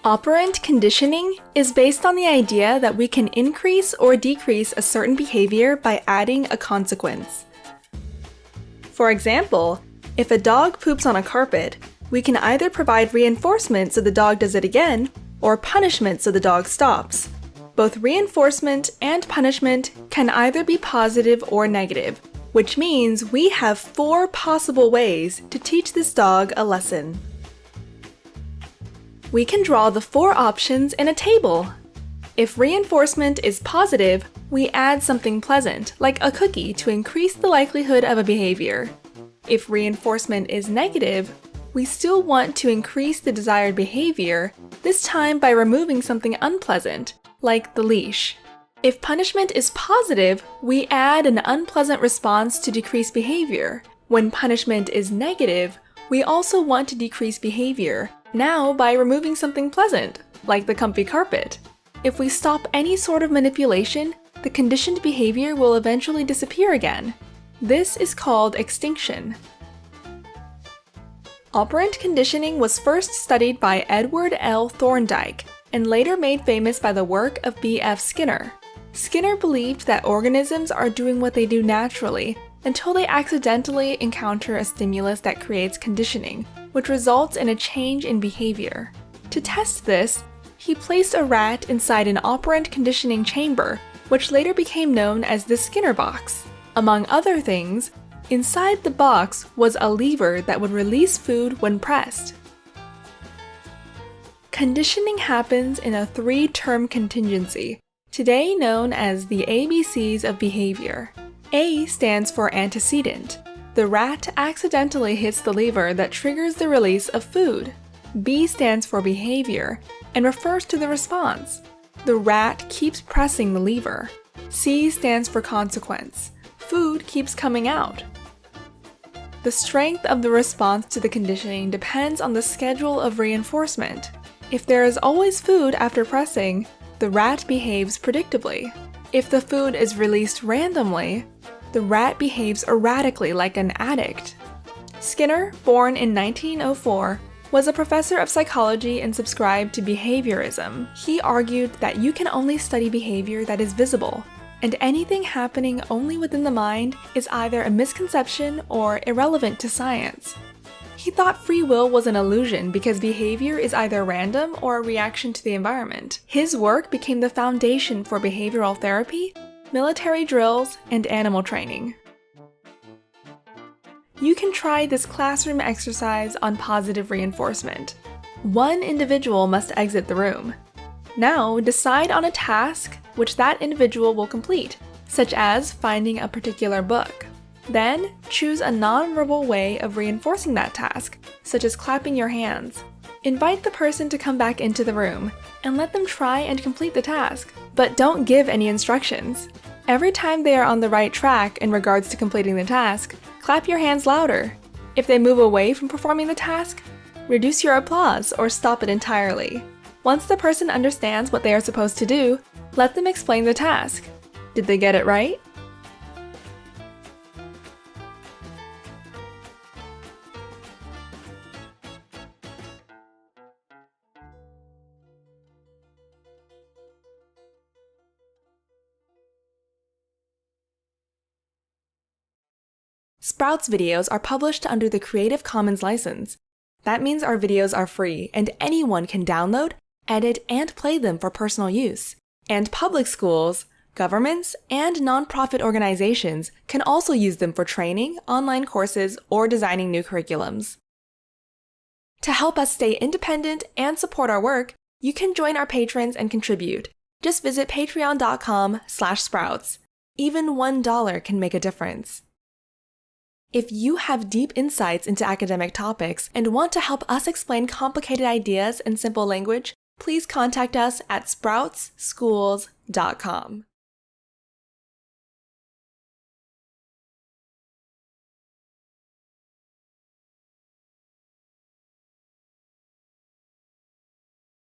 Operant conditioning is based on the idea that we can increase or decrease a certain behavior by adding a consequence. For example, if a dog poops on a carpet, we can either provide reinforcement so the dog does it again, or punishment so the dog stops. Both reinforcement and punishment can either be positive or negative, which means we have 4 possible ways to teach this dog a lesson. We can draw the 4 options in a table. If reinforcement is positive, we add something pleasant, like a cookie, to increase the likelihood of a behavior. If reinforcement is negative, we still want to increase the desired behavior, this time by removing something unpleasant, like the leash. If punishment is positive, we add an unpleasant response to decrease behavior. When punishment is negative, we also want to decrease behavior, now by removing something pleasant, like the comfy carpet. If we stop any sort of manipulation, the conditioned behavior will eventually disappear again. This is called extinction. Operant conditioning was first studied by Edward L. Thorndike and later made famous by the work of B.F. Skinner. Skinner believed that organisms are doing what they do naturally until they accidentally encounter a stimulus that creates conditioning, which results in a change in behavior. To test this, he placed a rat inside an operant conditioning chamber, which later became known as the Skinner box. Among other things, inside the box was a lever that would release food when pressed. Conditioning happens in a 3-term contingency, today known as the ABCs of behavior. A stands for antecedent. The rat accidentally hits the lever that triggers the release of food. B stands for behavior and refers to the response. The rat keeps pressing the lever. C stands for consequence. Food keeps coming out. The strength of the response to the conditioning depends on the schedule of reinforcement. If there is always food after pressing, the rat behaves predictably. If the food is released randomly, the rat behaves erratically like an addict. Skinner, born in 1904, was a professor of psychology and subscribed to behaviorism. He argued that you can only study behavior that is visible, and anything happening only within the mind is either a misconception or irrelevant to science. He thought free will was an illusion because behavior is either random or a reaction to the environment. His work became the foundation for behavioral therapy, military drills, and animal training. You can try this classroom exercise on positive reinforcement. One individual must exit the room. Now decide on a task which that individual will complete, such as finding a particular book. Then choose a non-verbal way of reinforcing that task, such as clapping your hands. Invite the person to come back into the room and let them try and complete the task, but don't give any instructions. Every time they are on the right track in regards to completing the task, clap your hands louder. If they move away from performing the task, reduce your applause or stop it entirely. Once the person understands what they are supposed to do, let them explain the task. Did they get it right? Sprouts videos are published under the Creative Commons license. That means our videos are free and anyone can download, edit, and play them for personal use. And public schools, governments, and nonprofit organizations can also use them for training, online courses, or designing new curriculums. To help us stay independent and support our work, you can join our patrons and contribute. Just visit patreon.com/sprouts. Even $1 can make a difference. If you have deep insights into academic topics and want to help us explain complicated ideas in simple language, please contact us at sproutsschools.com.